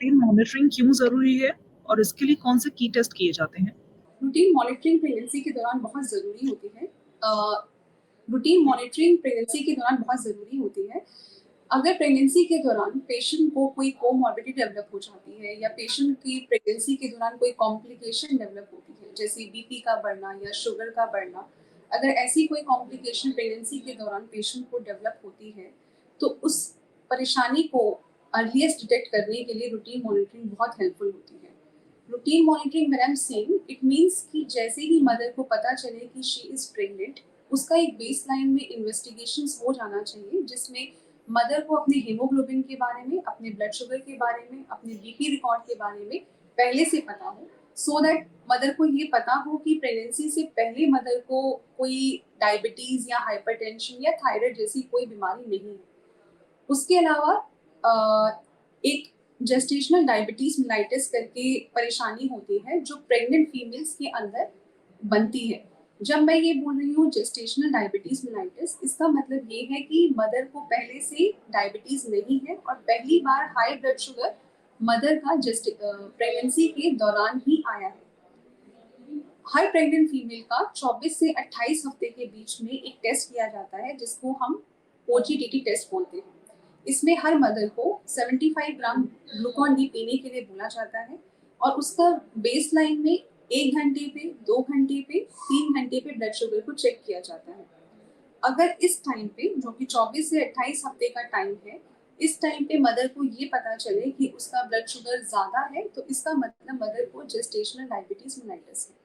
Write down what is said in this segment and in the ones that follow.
Routine monitoring क्यों ज़रूरी है और इसके लिए कौन से की टेस्ट किए जाते हैं? रूटीन मॉनिटरिंग प्रेगनेंसी के दौरान बहुत ज़रूरी होती है। रूटीन मॉनिटरिंग प्रेगनेंसी के दौरान बहुत ज़रूरी होती है। अगर प्रेगनेंसी के दौरान पेशेंट को कोई कोमॉर्बिडिटी डेवलप हो जाती है या पेशेंट की प्रेगनेंसी के दौरान कोई कॉम्प्लिकेशन डेवलप होती है, जैसे बीपी का बढ़ना या शुगर का बढ़ना, अगर ऐसी कोई कॉम्प्लिकेशन प्रेगनेंसी के दौरान पेशेंट को डेवलप होती है, तो उस परेशानी को अर्लीस्ट डिटेक्ट करने के लिए रूटीन मॉनिटरिंग बहुत हेल्पफुल होती है। Routine monitoring when I am saying, it means कि जैसे ही मदर को पता चले कि शी इज़ प्रेग्नेंट, उसका एक बेसलाइन में इन्वेस्टिगेशंस हो जाना चाहिए, जिसमें मदर को अपने हीमोग्लोबिन के बारे में, अपने ब्लड शुगर के बारे में, अपने बीपी रिकॉर्ड के बारे में पहले से पता हो, सो दैट मदर को ये पता हो कि प्रेगनेंसी से पहले मदर को कोई डायबिटीज़ या हाइपरटेंशन या थायराइड जैसी कोई बीमारी नहीं है। उसके अलावा एक जेस्टेशनल डायबिटीज़ मेलाइटिस करके परेशानी होती है, जो प्रेग्नेंट फीमेल्स के अंदर बनती है। जब मैं ये बोल रही हूँ जेस्टेशनल डायबिटीज़ मेलाइटिस, इसका मतलब ये है कि मदर को पहले से डायबिटीज़ नहीं है और पहली बार हाई ब्लड शुगर मदर का प्रेगनेंसी के दौरान ही आया है। हर प्रेग्नेंट फीमेल का 24 से 28 हफ्ते के बीच में एक टेस्ट किया जाता है, जिसको हम ओजीटीटी टेस्ट बोलते हैं। इसमें हर मदर को 75 ग्राम ग्लूकॉन डी पीने के लिए बोला जाता है और उसका बेसलाइन में 1 घंटे पे, 2 घंटे पे, 3 घंटे पे ब्लड शुगर को चेक किया जाता है। अगर इस टाइम पे, जो कि 24 से 28 हफ्ते का टाइम है, इस टाइम पे मदर को ये पता चले कि उसका ब्लड शुगर ज़्यादा है, तो इसका मतलब मदर को जेस्टेशनल डायबिटीज़ मेलाइटिस है।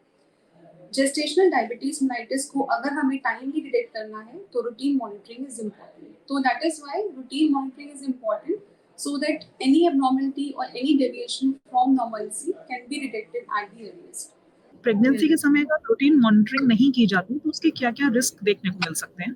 जेस्टेशनल डायबिटीज़ मेलाइटिस को अगर हमें टाइमली डिटेक्ट करना है, तो रूटीन मॉनिटरिंग इज इम्पॉर्टेंट। तो that is why routine monitoring is important, so that any abnormality और any deviation from normality can be detected at the earliest. Pregnancy के समय अगर रूटीन मॉनिटरिंग नहीं की जाती तो उसके क्या-क्या रिस्क देखने को मिल सकते हैं?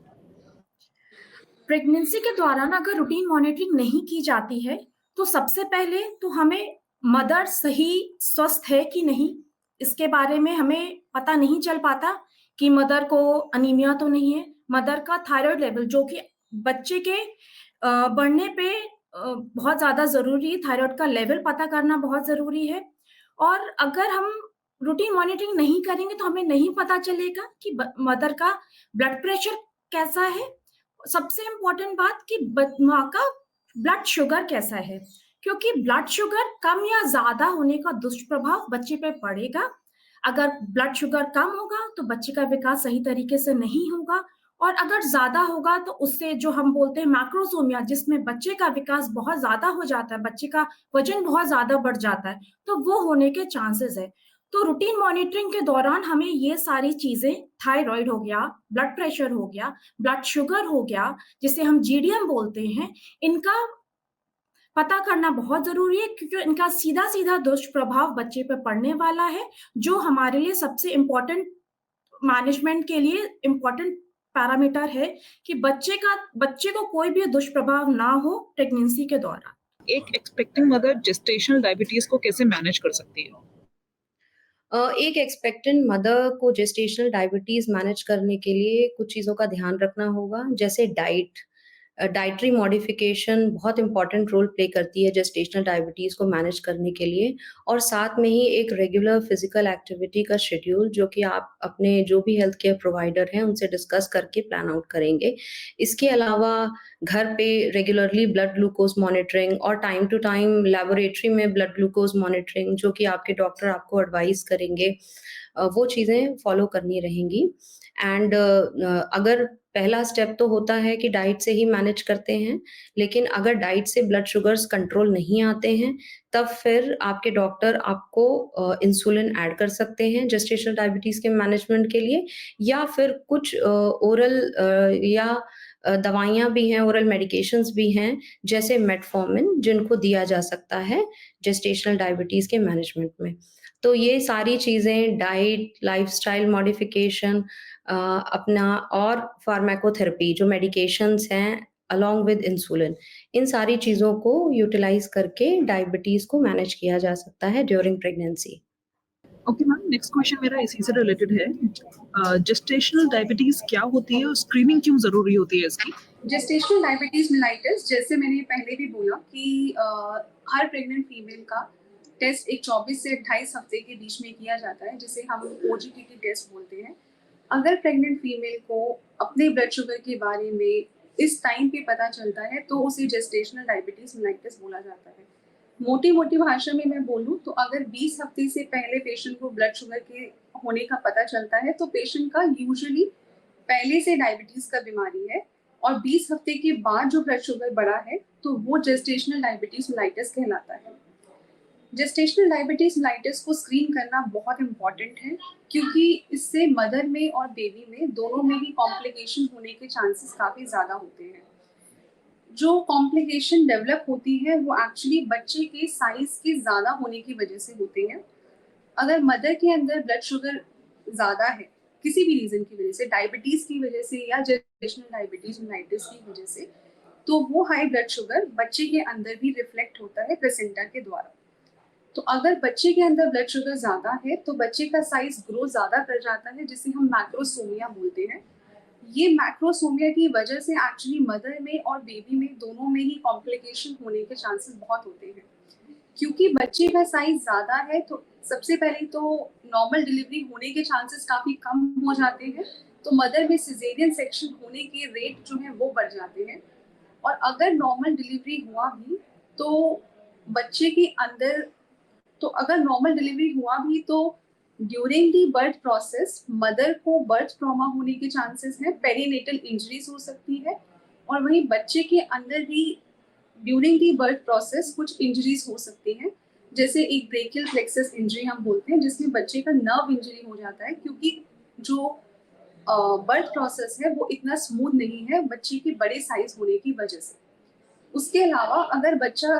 प्रेगनेंसी के दौरान अगर रूटीन मॉनिटरिंग नहीं की जाती है, तो सबसे पहले तो हमें मदर सही स्वस्थ है कि नहीं, इसके बारे में हमें पता नहीं चल पाता कि मदर को अनीमिया तो नहीं है। मदर का थायराइड लेवल, जो कि बच्चे के बढ़ने पे बहुत ज़्यादा ज़रूरी है, थायराइड का लेवल पता करना बहुत ज़रूरी है। और अगर हम रूटीन मॉनिटरिंग नहीं करेंगे, तो हमें नहीं पता चलेगा कि मदर का ब्लड प्रेशर कैसा है। सबसे इम्पोर्टेंट बात कि माँ का ब्लड शुगर कैसा है, क्योंकि ब्लड शुगर कम या ज़्यादा होने का दुष्प्रभाव बच्चे पे पड़ेगा। अगर ब्लड शुगर कम होगा, तो बच्चे का विकास सही तरीके से नहीं होगा और अगर ज़्यादा होगा, तो उससे जो हम बोलते हैं मैक्रोसोमिया, जिसमें बच्चे का विकास बहुत ज़्यादा हो जाता है, बच्चे का वज़न बहुत ज़्यादा बढ़ जाता है, तो वो होने के चांसेस है। तो रूटीन मॉनिटरिंग के दौरान हमें ये सारी चीज़ें, थायराइड हो गया, ब्लड प्रेशर हो गया, ब्लड शुगर हो गया, जिसे हम जीडीएम बोलते हैं, इनका पता करना बहुत ज़रूरी है, क्योंकि इनका सीधा-सीधा दुष्प्रभाव बच्चे पे पड़ने वाला है, जो हमारे लिए सबसे इम्पोर्टेंट, मैनेजमेंट के लिए इम्पोर्टेंट पैरामीटर है कि बच्चे को कोई भी दुष्प्रभाव ना हो प्रेगनेंसी के दौरान। एक एक्सपेक्टिंग मदर जेस्टेशनल डायबिटीज़ को कैसे मैनेज कर सकती है? एक एक्सपेक्टेंट मदर को जेस्टेशनल डायबिटीज़ मैनेज करने के लिए कुछ चीज़ों का ध्यान रखना होगा, जैसे डाइटरी मॉडिफ़िकेशन बहुत इम्पोर्टेंट रोल प्ले करती है जेस्टेशनल डायबिटीज़ को मैनेज करने के लिए, और साथ में ही एक रेगुलर फिज़िकल एक्टिविटी का शेड्यूल, जो कि आप अपने जो भी हेल्थ केयर प्रोवाइडर हैं, उनसे डिस्कस करके प्लान आउट करेंगे। इसके अलावा घर पे रेगुलरली ब्लड ग्लूकोज़ मॉनिटरिंग और टाइम टू टाइम लैबोरेटरी में ब्लड ग्लूकोज़ मॉनिटरिंग, जो कि आपके डॉक्टर आपको एडवाइस करेंगे, वो चीज़ें फ़ॉलो करनी रहेंगी। एंड अगर पहला स्टेप तो होता है कि डाइट से ही मैनेज करते हैं, लेकिन अगर डाइट से ब्लड शुगर्स कंट्रोल नहीं आते हैं, तब फिर आपके डॉक्टर आपको इंसुलिन ऐड कर सकते हैं जेस्टेशनल डायबिटीज़ के मैनेजमेंट के लिए, या फिर कुछ ओरल या दवाइयाँ भी हैं, ओरल मेडिकेशंस भी हैं, जैसे मेटफॉर्मिन, जिनको दिया जा सकता है जेस्टेशनल डायबिटीज़ के मैनेजमेंट में। तो ये सारी चीज़ें, डाइट, लाइफ़स्टाइल मॉडिफ़िकेशन, अपना और फार्माकोथेरेपी जो मेडिकेशंस हैं अलोंग विद इंसुलिन, इन सारी चीज़ों को यूटिलाइज़ करके डायबिटीज़ को मैनेज किया जा सकता है during pregnancy. Okay ma'am, next question मेरा इसी से रिलेटेड है। जेस्टेशनल डायबिटीज़ क्या होती है और स्क्रीनिंग क्यों ज़रूरी होती है इसकी? जेस्टेशनल डायबिटीज मेलाइटिस, जैसे मैंने पहले भी बोला कि हर प्रेग्नेंट फीमेल का टेस्ट एक 24 से 28 हफ्ते के बीच में किया जाता है, जिसे हम OGTT टेस्ट बोलते हैं। अगर प्रेग्नेंट फीमेल को अपने ब्लड शुगर के बारे में इस टाइम पे पता चलता है तो उसे जेस्टेशनल डायबिटीज मेलाइटिस बोला जाता है। मोटी मोटी भाषा में मैं बोलूँ तो अगर 20 हफ्ते से पहले पेशेंट को ब्लड शुगर के होने का पता चलता है तो पेशेंट का यूजुअली पहले से डायबिटीज का बीमारी है, और 20 हफ्ते के बाद जो ब्लड शुगर बढ़ा है तो वो जेस्टेशनल डायबिटीज मेलाइटिस कहलाता है। जेस्टेशनल डायबिटीज मेलाइटिस को स्क्रीन करना बहुत इम्पॉर्टेंट है, क्योंकि इससे मदर में और बेबी में दोनों में ही कॉम्प्लिकेशन होने के चांसेस काफ़ी ज़्यादा होते हैं। जो कॉम्प्लिकेशन डेवलप होती है वो एक्चुअली बच्चे के साइज के ज़्यादा होने की वजह से होते हैं। अगर मदर के अंदर ब्लड शुगर ज़्यादा है किसी भी रीज़न की वजह से, डायबिटीज़ की वजह से या जेस्टेशनल डायबिटीज मेलाइटिस की वजह से, तो वो हाई ब्लड शुगर बच्चे के अंदर भी रिफ्लेक्ट होता है प्लेसेंटा के द्वारा। तो अगर बच्चे के अंदर ब्लड शुगर ज़्यादा है तो बच्चे का साइज ग्रो ज़्यादा कर जाता है, जिसे हम मैक्रोसोमिया बोलते हैं। ये मैक्रोसोमिया की वजह से एक्चुअली मदर में और बेबी में दोनों में ही कॉम्प्लिकेशन होने के चांसेस बहुत होते हैं। क्योंकि बच्चे का साइज ज़्यादा है तो सबसे पहले तो नॉर्मल डिलीवरी होने के चांसेस काफ़ी कम हो जाते हैं, तो मदर में सिजेरियन सेक्शन होने के रेट जो है वो बढ़ जाते हैं। और अगर नॉर्मल डिलीवरी हुआ भी तो बच्चे के अंदर अगर नॉर्मल डिलीवरी हुआ भी तो during the birth process mother को बर्थ ट्रॉमा होने के चांसेस हैं, पेरीनेटल इंजरीज हो सकती है, और वहीं बच्चे के अंदर भी ड्यूरिंग दी बर्थ प्रोसेस कुछ इंजरीज हो सकती हैं, जैसे एक ब्रेकियल प्लेक्सस इंजरी हम बोलते हैं, जिसमें बच्चे का नर्व इंजरी हो जाता है, क्योंकि जो बर्थ प्रोसेस है वो इतना स्मूथ नहीं है बच्चे के बड़े साइज होने की वजह से। उसके अलावा अगर बच्चा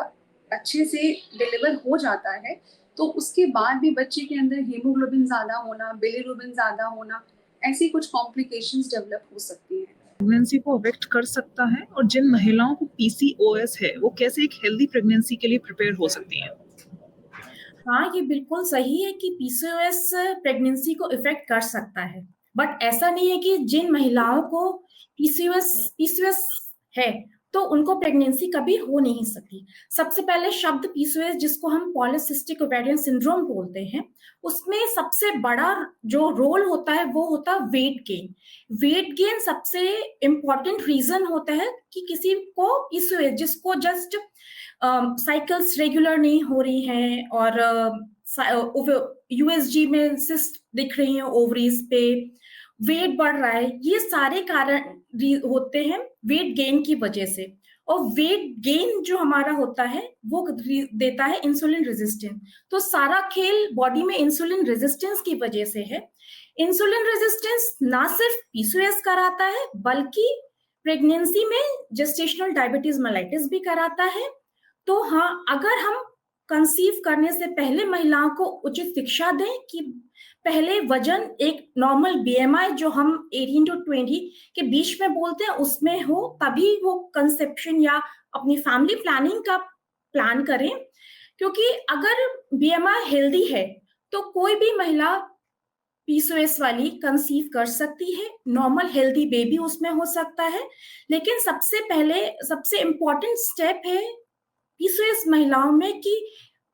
अच्छे से डिलीवर हो जाता है तो उसके बाद भी बच्चे के अंदर हीमोग्लोबिन ज़्यादा होना, बिलिरुबिन ज़्यादा होना, ऐसी कुछ कॉम्प्लिकेशंस डेवलप हो सकती हैं। प्रेगनेंसी को अफेक्ट कर सकता है, और जिन महिलाओं को PCOS है वो कैसे एक हेल्दी प्रेगनेंसी के लिए प्रिपेयर हो सकती हैं? हाँ, ये बिल्कुल सही है कि पीसीओएस प्रेगनेंसी को इफ़ेक्ट कर सकता है। बट ऐसा नहीं है कि जिन महिलाओं को पीसीओएस है, तो उनको प्रेगनेंसी कभी हो नहीं सकती। सबसे पहले शब्द पीसीओएस, जिसको हम पॉलीसिस्टिक ओवेरियन सिंड्रोम बोलते हैं, उसमें सबसे बड़ा जो रोल होता है वो होता है वेट गेन। वेट गेन सबसे इम्पोर्टेंट रीज़न होता है कि किसी को पीसीओएस, जिसको जस्ट साइकिल्स रेगुलर नहीं हो रही हैं, और यूएसजी में सिस्ट दिख रही हैं ओवरीज पे, वेट बढ़ रहा है, ये सारे कारण होते हैं वेट गेन की वजह से। और वेट गेन जो हमारा होता है वो देता है इंसुलिन रेजिस्टेंस। तो सारा खेल बॉडी में इंसुलिन रेजिस्टेंस की वजह से है। इंसुलिन रेजिस्टेंस ना सिर्फ पीसीओएस कराता है, बल्कि प्रेगनेंसी में जेस्टेशनल डायबिटीज मेलाइटिस भी कराता है। तो हाँ, अगर हम कंसीव करने से पहले महिलाओं को उचित शिक्षा दें कि पहले वजन एक नॉर्मल बीएमआई जो हम 18 to 20 के बीच में बोलते हैं उसमें हो, तभी वो कंसेप्शन या अपनी फैमिली प्लानिंग का प्लान करें। क्योंकि अगर बीएमआई हेल्दी है तो कोई भी महिला पीसीओएस वाली कंसीव कर सकती है, नॉर्मल हेल्दी बेबी उसमें हो सकता है। लेकिन सबसे इम्पोर्टेंट स्टेप है पीसीओएस महिलाओं में कि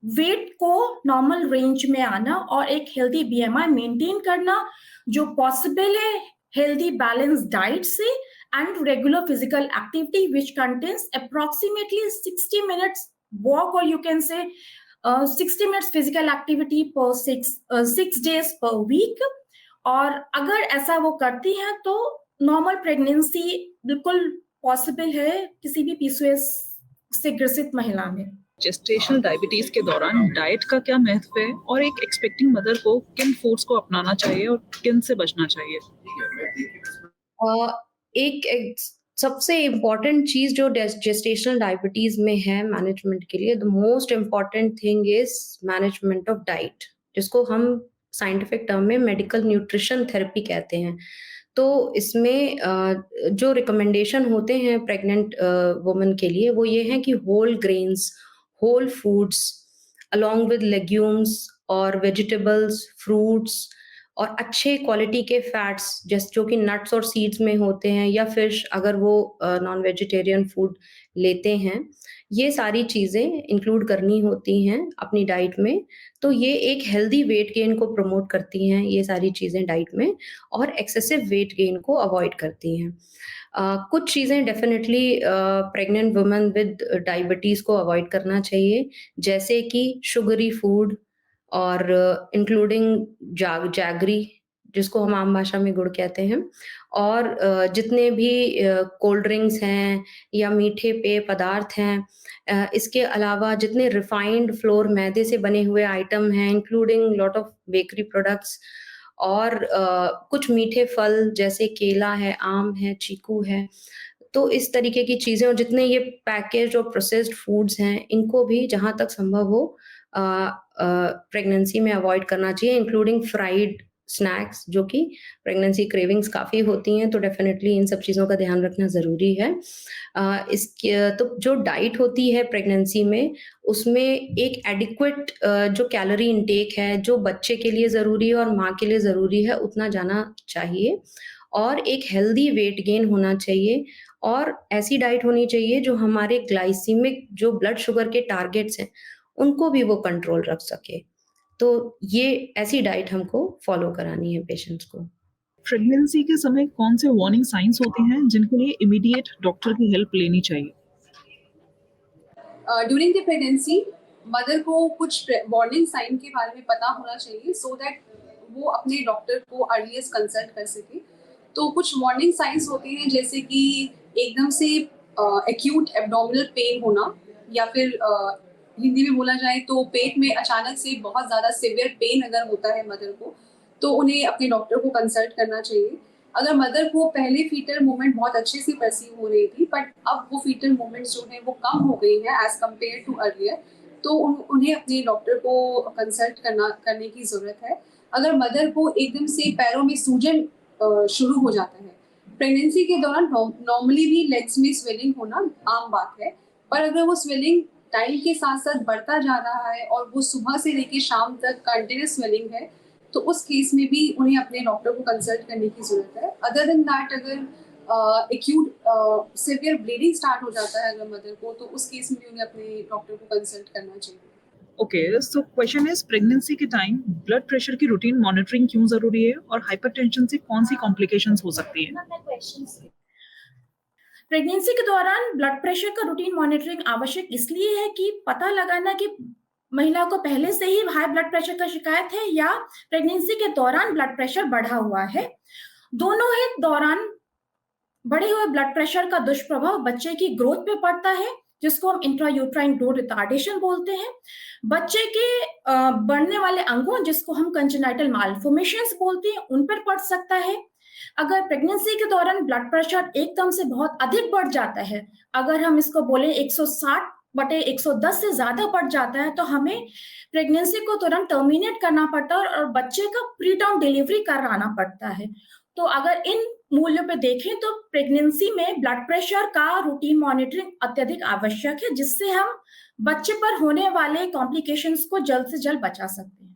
वेट को नॉर्मल रेंज में आना और एक हेल्दी बीएमआई मेंटेन करना, जो पॉसिबल है हेल्दी बैलेंस डाइट से and regular physical activity which contains approximately 60 minutes walk, और you can say 60 minutes physical activity पर 6 डेज पर वीक। और अगर ऐसा वो करती हैं तो नॉर्मल प्रेगनेंसी बिल्कुल पॉसिबल है किसी भी पीसीओएस से ग्रसित महिला में। जेस्टेशनल डायबिटीज के दौरान डाइट का क्या महत्व है, और एक एक्सपेक्टिंग मदर को किन फूड्स को अपनाना चाहिए और किन से बचना चाहिए? एक सबसे इम्पोर्टेंट चीज़ जो जेस्टेशनल डायबिटीज़ में है मैनेजमेंट के लिए, the most important thing is management of diet, जिसको हम साइंटिफिक टर्म में मेडिकल न्यूट्रिशन थेरेपी कहते हैं। तो इसमें जो रिकमेंडेशन होते हैं प्रेग्नेंट वुमन के लिए वो ये हैं कि whole grains, whole foods along with legumes और वेजिटेबल्स, फ्रूट्स और अच्छे क्वालिटी के फैट्स जैसे जो कि नट्स और सीड्स में होते हैं, या फिश अगर वो नॉन वेजिटेरियन फूड लेते हैं, ये सारी चीज़ें इंक्लूड करनी होती हैं अपनी डाइट में। तो ये एक हेल्दी वेट गेन को प्रमोट करती हैं ये सारी चीज़ें डाइट में, और एक्सेसिव वेट गेन को अवॉइड करती हैं। कुछ चीज़ें definitely pregnant woman with diabetes को अवॉइड करना चाहिए, जैसे कि शुगरी फूड और इंक्लूडिंग जैगरी, जिसको हम आम भाषा में गुड़ कहते हैं, और जितने भी कोल्ड ड्रिंक्स हैं या मीठे पेय पदार्थ हैं, इसके अलावा जितने रिफाइंड फ्लोर मैदे से बने हुए आइटम हैं, including lot of bakery products, और कुछ मीठे फल जैसे केला है, आम है, चीकू है। तो इस तरीके की चीज़ें, और जितने ये पैकेज्ड और प्रोसेस्ड फूड्स हैं, इनको भी जहाँ तक संभव हो प्रेगनेंसी में अवॉइड करना चाहिए, इंक्लूडिंग फ्राइड स्नैक्स, जो कि प्रेगनेंसी क्रेविंग्स काफ़ी होती हैं, तो डेफ़िनेटली इन सब चीज़ों का ध्यान रखना ज़रूरी है। इसके तो जो डाइट होती है प्रेगनेंसी में, उसमें एक एडिक्वेट जो कैलोरी इंटेक है, जो बच्चे के लिए ज़रूरी है और माँ के लिए ज़रूरी है, उतना जाना चाहिए, और एक हेल्दी वेट गेन होना चाहिए, और ऐसी डाइट होनी चाहिए जो हमारे ग्लाइसेमिक जो ब्लड शुगर के टारगेट्स हैं, उनको भी वो कंट्रोल रख सके। तो ये ऐसी डाइट हमको फॉलो करानी है पेशेंट्स को। प्रेगनेंसी के समय कौन से वार्निंग साइंस होते हैं जिनके लिए इमीडिएट डॉक्टर की हेल्प लेनी चाहिए? ड्यूरिंग द प्रेगनेंसी मदर को कुछ वार्निंग साइन के बारे में पता होना चाहिए, सो दैट वो अपने डॉक्टर को अर्लीस्ट कंसल्ट कर सके। तो कुछ वार्निंग साइंस होते हैं, जैसे कि एकदम से एक्यूट एब्डोमिनल पेन होना, या फिर हिंदी में बोला जाए तो पेट में अचानक से बहुत ज़्यादा सिवियर पेन अगर होता है मदर को, तो उन्हें अपने डॉक्टर को कंसल्ट करना चाहिए। अगर मदर को पहले फीटल मूवमेंट बहुत अच्छे से परसीव हो रही थी, बट अब वो फीटल मूवमेंट्स जो है वो कम हो गई है एज कम्पेयर टू अर्लियर, तो उन्हें अपने डॉक्टर को कंसल्ट करने की ज़रूरत है। अगर मदर को एकदम से पैरों में सूजन शुरू हो जाता है, प्रेगनेंसी के दौरान नॉर्मली भी लेग्स में स्वेलिंग होना आम बात है, पर अगर वो स्वेलिंग टाइम के साथ साथ बढ़ता जा रहा है और वो सुबह से लेकर शाम तक कंटिन्यूस स्वेलिंग है, तो उस केस में भी उन्हें अपने डॉक्टर को कंसल्ट करने की ज़रूरत है। अदर देन दैट, अगर एक्यूट सिवियर ब्लीडिंग स्टार्ट हो जाता है अगर मदर को, तो उस केस में भी उन्हें अपने डॉक्टर को कंसल्ट करना चाहिए। Okay, so question is pregnancy के टाइम ब्लड प्रेशर की रूटीन मॉनिटरिंग क्यों जरूरी है और हाइपरटेंशन से कौन सी कॉम्प्लिकेशंस हो सकती है? प्रेगनेंसी के दौरान ब्लड प्रेशर का रूटीन मॉनिटरिंग आवश्यक इसलिए है कि पता लगाना कि महिला को पहले से ही हाई ब्लड प्रेशर का शिकायत है या प्रेगनेंसी के दौरान ब्लड प्रेशर बढ़ा हुआ है। दोनों ही दौरान बढ़े हुए ब्लड प्रेशर का दुष्प्रभाव बच्चे की ग्रोथ पे पड़ता है, जिसको हम इंट्रायूट्राइन ग्रोथ रिटार्डेशन बोलते हैं। बच्चे के बढ़ने वाले अंगों, जिसको हम कंजेनाइटल मालफॉर्मेशंस बोलते हैं, उन पर पड़ सकता है। अगर प्रेगनेंसी के दौरान ब्लड प्रेशर एकदम से बहुत अधिक बढ़ जाता है, अगर हम इसको बोले 160/110 से ज्यादा बढ़ जाता है, तो हमें प्रेगनेंसी को तुरंत टर्मिनेट करना पड़ता है और बच्चे का प्री टर्म डिलीवरी कराना पड़ता है। तो अगर इन मूल्यों पे देखें तो प्रेगनेंसी में ब्लड प्रेशर का रूटीन मॉनिटरिंग अत्यधिक आवश्यक है, जिससे हम बच्चे पर होने वाले कॉम्प्लिकेशंस को जल्द से जल्द बचा सकते हैं।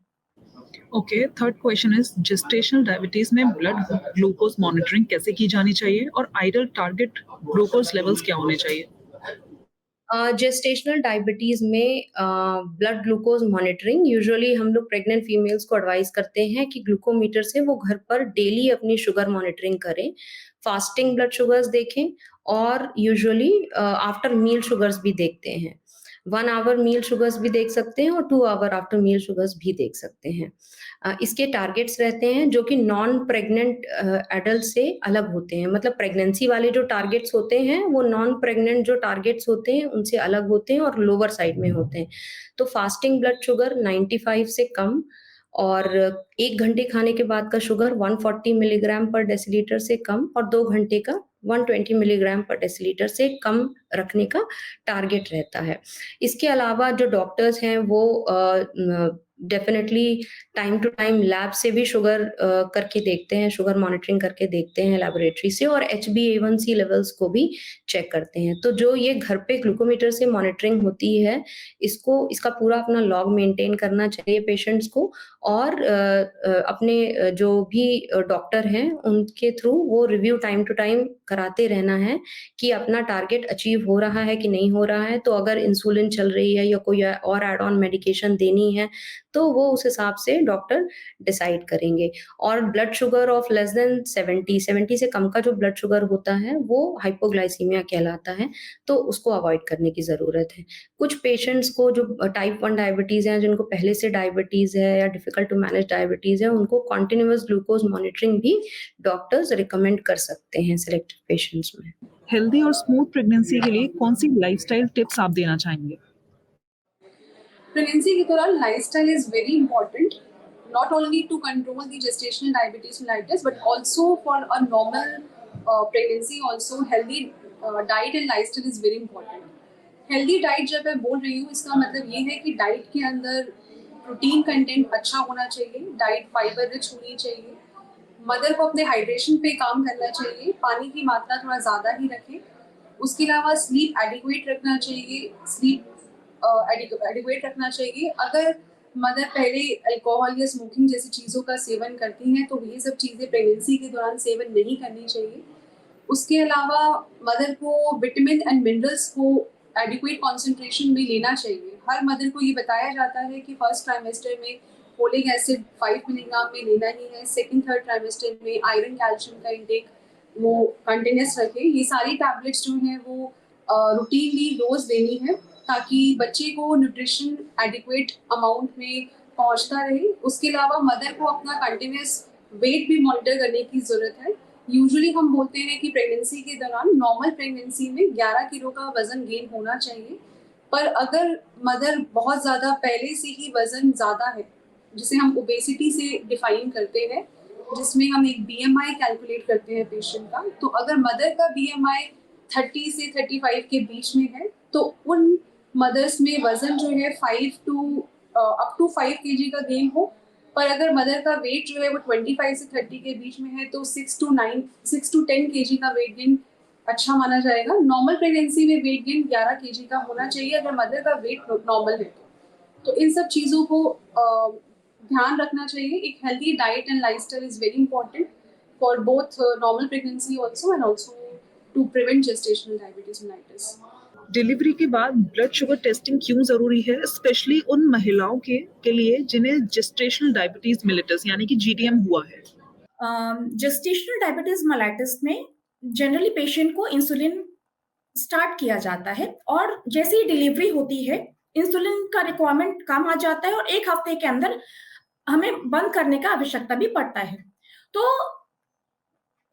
Okay, third question is gestational diabetes में ब्लड ग्लूकोज मॉनिटरिंग कैसे की जानी चाहिए और आइडियल टारगेट ग्लूकोज लेवल्स क्या होने चाहिए? जेस्टेशनल डायबिटीज़ में ब्लड ग्लूकोज मॉनिटरिंग यूजुअली हम लोग प्रेग्नेंट फीमेल्स को एडवाइस करते हैं कि ग्लूकोमीटर से वो घर पर डेली अपनी शुगर मॉनिटरिंग करें, फास्टिंग ब्लड शुगर्स देखें, और यूजुअली आफ्टर मील शुगर्स भी देखते हैं। 1 आवर मील शुगर्स भी देख सकते हैं और 2 आवर आफ्टर मील शुगर्स भी देख सकते हैं। इसके टारगेट्स रहते हैं जो कि नॉन प्रेग्नेंट एडल्ट से अलग होते हैं। मतलब प्रेगनेंसी वाले जो टारगेट्स होते हैं वो नॉन प्रेग्नेंट जो टारगेट्स होते हैं उनसे अलग होते हैं और लोअर साइड में होते हैं। तो फास्टिंग ब्लड शुगर 95 से कम, और 1 घंटे खाने के बाद का शुगर 140 मिलीग्राम पर डेसीलीटर से कम, और 2 घंटे का 120 मिलीग्राम पर डेसीलीटर से कम रखने का टारगेट रहता है। इसके अलावा जो डॉक्टर्स हैं वो definitely time to time lab से भी शुगर करके देखते हैं, शुगर मॉनिटरिंग करके देखते हैं लैबोरेटरी से, और HbA1c लेवल्स को भी चेक करते हैं। तो जो ये घर पे ग्लूकोमीटर से मॉनिटरिंग होती है, इसका पूरा अपना लॉग मेंटेन करना चाहिए पेशेंट्स को, और अपने जो भी डॉक्टर हैं उनके थ्रू वो रिव्यू टाइम टू टाइम कराते रहना है कि अपना टारगेट अचीव हो रहा है कि नहीं हो रहा है। तो अगर इंसुलिन चल रही है या कोई और एड ऑन मेडिकेशन देनी है, तो वो उस हिसाब से डॉक्टर डिसाइड करेंगे। और blood sugar of less than 70 से कम का जो ब्लड शुगर होता है वो हाइपोग्लाइसीमिया कहलाता है, तो उसको अवॉइड करने की ज़रूरत है। कुछ पेशेंट्स को जो टाइप 1 डायबिटीज़ है, जिनको पहले से डायबिटीज़ है या डिफ़िकल्ट टू मैनेज डायबिटीज़ है, उनको कॉन्टिन्यूअस ग्लूकोज मॉनिटरिंग भी डॉक्टर्स रिकमेंड कर सकते हैं सिलेक्टेड पेशेंट्स में। हेल्दी और स्मूथ प्रेगनेंसी के लिए कौन सी लाइफस्टाइल टिप्स आप देना चाहेंगे? प्रेगनेंसी के दौरान lifestyle is very important, not only to control the gestational diabetes mellitus but also for a normal pregnancy also healthy diet and lifestyle is very important. Healthy diet जब मैं बोल रही हूँ, इसका मतलब ये है कि डाइट के अंदर प्रोटीन कंटेंट अच्छा होना चाहिए, डाइट फाइबर रिच होनी चाहिए, मदर को अपने हाइड्रेशन पे काम करना चाहिए, पानी की मात्रा थोड़ा ज़्यादा ही रखें, उसके अलावा स्लीप एडिक्वेट रखना चाहिए, एडिक्वेट रखना चाहिए। अगर मदर पहले अल्कोहल या स्मोकिंग जैसी चीज़ों का सेवन करती हैं तो ये सब चीज़ें प्रेगनेंसी के दौरान सेवन नहीं करनी चाहिए। उसके अलावा मदर को विटामिन एंड मिनरल्स को एडिक्वेट कॉन्सेंट्रेशन में लेना चाहिए। हर मदर को ये बताया जाता है कि फर्स्ट ट्राइमेस्टर में फोलिक एसिड 5 मिलीग्राम में लेना ही है, सेकेंड थर्ड ट्राइमेस्टर में आयरन कैल्शियम का इंटेक वो कंटिन्यूस रखे। ये सारी टैबलेट्स जो हैं वो रूटीनली रोज देनी है ताकि बच्चे को न्यूट्रिशन एडिक्वेट अमाउंट में पहुंचता रहे। उसके अलावा मदर को अपना कंटिन्यूस वेट भी मॉनिटर करने की ज़रूरत है। यूजुअली हम बोलते हैं कि प्रेगनेंसी के दौरान नॉर्मल प्रेगनेंसी में 11 किलो का वजन गेन होना चाहिए, पर अगर मदर बहुत ज़्यादा पहले से ही वजन ज़्यादा है, जिसे हम ओबेसिटी से डिफाइन करते हैं, जिसमें हम एक BMI कैलकुलेट करते हैं पेशेंट का, तो अगर मदर का BMI 30 से 35 के बीच में है तो उन मदर्स में वजन जो है 5 to 5 kg का गेन हो, पर अगर मदर का वेट जो है वो 25 से 30 के बीच में है तो 6 to 10 kg का वेट गेन अच्छा माना जाएगा। नॉर्मल प्रेगनेंसी में वेट गेन 11 kg का होना चाहिए अगर मदर का वेट नॉर्मल है तो इन सब चीज़ों को ध्यान रखना चाहिए। एक healthy diet and lifestyle is very important for both normal pregnancy also and also to prevent gestational diabetes mellitus. Delivery के बाद ब्लड शुगर टेस्टिंग क्यों जरूरी है, स्पेशली उन महिलाओं के लिए जिन्हें जेस्टेशनल डायबिटीज मेलिटस यानी कि GDM हुआ है? जेस्टेशनल डायबिटीज मेलाइटिस में जनरली पेशेंट को इंसुलिन स्टार्ट किया जाता है और जैसे ही डिलीवरी होती है इंसुलिन का रिक्वायरमेंट कम आ जाता है और 1 हफ्ते के अंदर हमें बंद करने का आवश्यकता भी पड़ता है। तो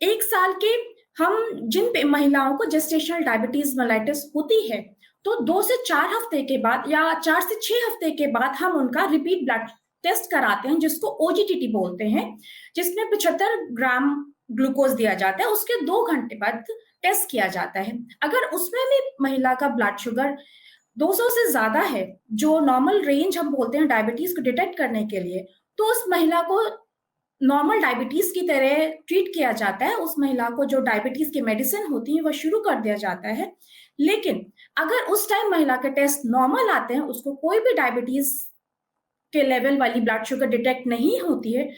1 साल के हम जिन महिलाओं को जेस्टेशनल डायबिटीज मेलाइटिस होती है तो 2 से 4 हफ्ते के बाद या 4 से 6 हफ्ते के बाद हम उनका रिपीट ब्लड टेस्ट कराते हैं जिसको OGTT बोलते हैं, जिसमें 75 ग्राम ग्लूकोज दिया जाता है। उसके 2 घंटे बाद टेस्ट किया जाता है। अगर उसमें भी महिला का ब्लड शुगर 200 से ज्यादा है, जो नॉर्मल रेंज हम बोलते हैं डायबिटीज को डिटेक्ट करने के लिए, तो उस महिला को नॉर्मल डायबिटीज की तरह ट्रीट किया जाता है। उस महिला को जो डायबिटीज की मेडिसिन होती है वह शुरू कर दिया जाता है। लेकिन अगर उस टाइम महिला के टेस्ट नॉर्मल आते हैं, उसको कोई भी डायबिटीज के लेवल वाली ब्लड शुगर डिटेक्ट नहीं होती है,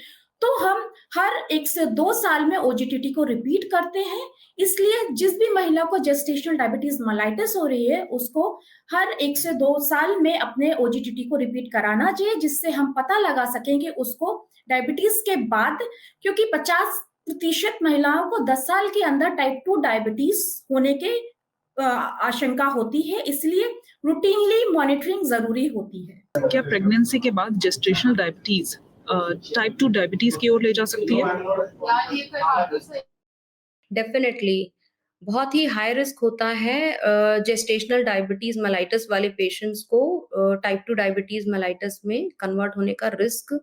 तो हम हर 1 से 2 साल में OGTT को रिपीट करते हैं। इसलिए जिस भी महिला को जेस्टेशनल डायबिटीज मेलाइटिस हो रही है उसको हर 1 से 2 साल में अपने OGTT को रिपीट कराना चाहिए, जिससे हम पता लगा सकें कि उसको डायबिटीज के बाद, क्योंकि 50% महिलाओं को 10 साल के अंदर टाइप 2 डायबिटीज होने के आशंका होती है, इसलिए रूटीनली मॉनिटरिंग जरूरी होती है। क्या प्रेगनेंसी के बाद जेस्टेशनल डायबिटीज टाइप 2 डायबिटीज की ओर ले जा सकती है? डेफिनेटली बहुत ही हाई रिस्क होता है जेस्टेशनल डायबिटीज मेलाइटिस वाले पेशेंट्स को टाइप 2 डायबिटीज मेलाइटिस में कन्वर्ट होने का रिस्क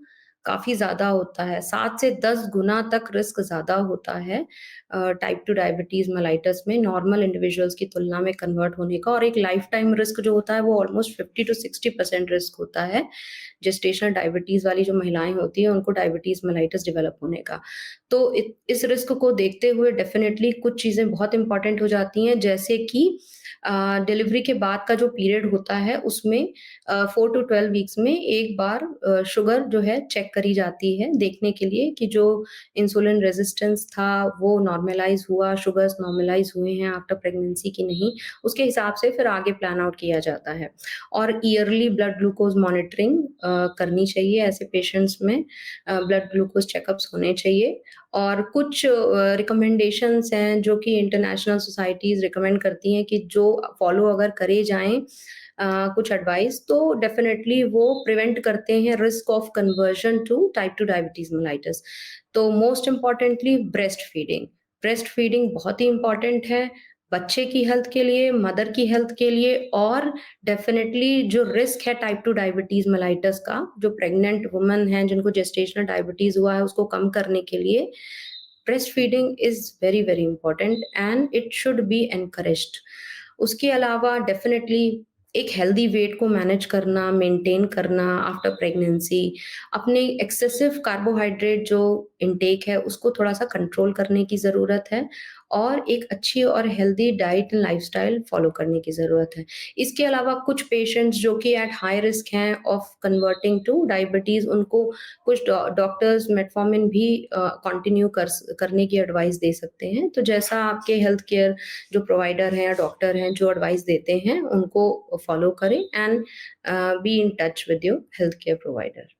काफ़ी ज़्यादा होता है, 7 से 10 गुना तक रिस्क ज़्यादा होता है टाइप 2 डायबिटीज़ मेलाइटस में नॉर्मल इंडिविजुअल्स की तुलना में कन्वर्ट होने का, और एक लाइफ टाइम रिस्क जो होता है वो ऑलमोस्ट 50 टू 60% रिस्क होता है जेस्टेशनल डायबिटीज़ वाली जो महिलाएँ होती हैं उनको डायबिटीज़ मेलाइटस डेवलप होने का। तो इस रिस्क को देखते हुए डेफ़िनेटली कुछ चीज़ें बहुत इम्पोर्टेंट हो जाती हैं, जैसे कि डिलीवरी के बाद का जो पीरियड होता है उसमें 4 टू 12 वीक्स में एक बार शुगर जो है चेक करी जाती है, देखने के लिए कि जो इंसुलिन रेजिस्टेंस था वो नॉर्मलाइज़ हुआ, शुगर्स नॉर्मलाइज़ हुए हैं आफ्टर प्रेगनेंसी कि नहीं, उसके हिसाब से फिर आगे प्लान आउट किया जाता है। और ईयरली ब्लड ग्लूकोज़ मॉनिटरिंग करनी चाहिए ऐसे पेशेंट्स में, ब्लड ग्लूकोज़ चेकअप्स होने चाहिए। और कुछ रिकमेंडेशंस हैं जो कि इंटरनेशनल सोसाइटीज़ रिकमेंड करती हैं कि जो फॉलो अगर करे जाएँ कुछ एडवाइस, तो डेफ़िनेटली वो प्रिवेंट करते हैं risk of conversion to type 2 diabetes mellitus. तो most importantly breastfeeding. Breastfeeding बहुत ही इम्पोर्टेंट है, बच्चे की हेल्थ के लिए, मदर की हेल्थ के लिए, और डेफ़िनेटली जो रिस्क है टाइप 2 डायबिटीज़ मेलाइटस का, जो प्रेग्नेंट वुमन हैं जिनको जेस्टेशनल डायबिटीज़ हुआ है उसको कम करने के लिए breast feeding is very, very important and it should be encouraged. उसके अलावा डेफ़िनेटली एक हेल्दी वेट को मैनेज करना, मेंटेन करना आफ्टर प्रेगनेंसी, अपने एक्सेसिव कार्बोहाइड्रेट जो इनटेक है उसको थोड़ा-सा कंट्रोल करने की ज़रूरत है, और एक अच्छी और healthy diet and lifestyle follow करने की ज़रूरत है। इसके अलावा कुछ पेशेंट्स जो कि एट हाई रिस्क हैं ऑफ कन्वर्टिंग टू डायबिटीज़, उनको कुछ डॉक्टर्स मेटफॉर्मिन भी कंटिन्यू करने की एडवाइस दे सकते हैं। तो जैसा आपके हेल्थ केयर जो प्रोवाइडर हैं या डॉक्टर हैं जो एडवाइस देते हैं उनको फॉलो करें and be in touch with your health care provider.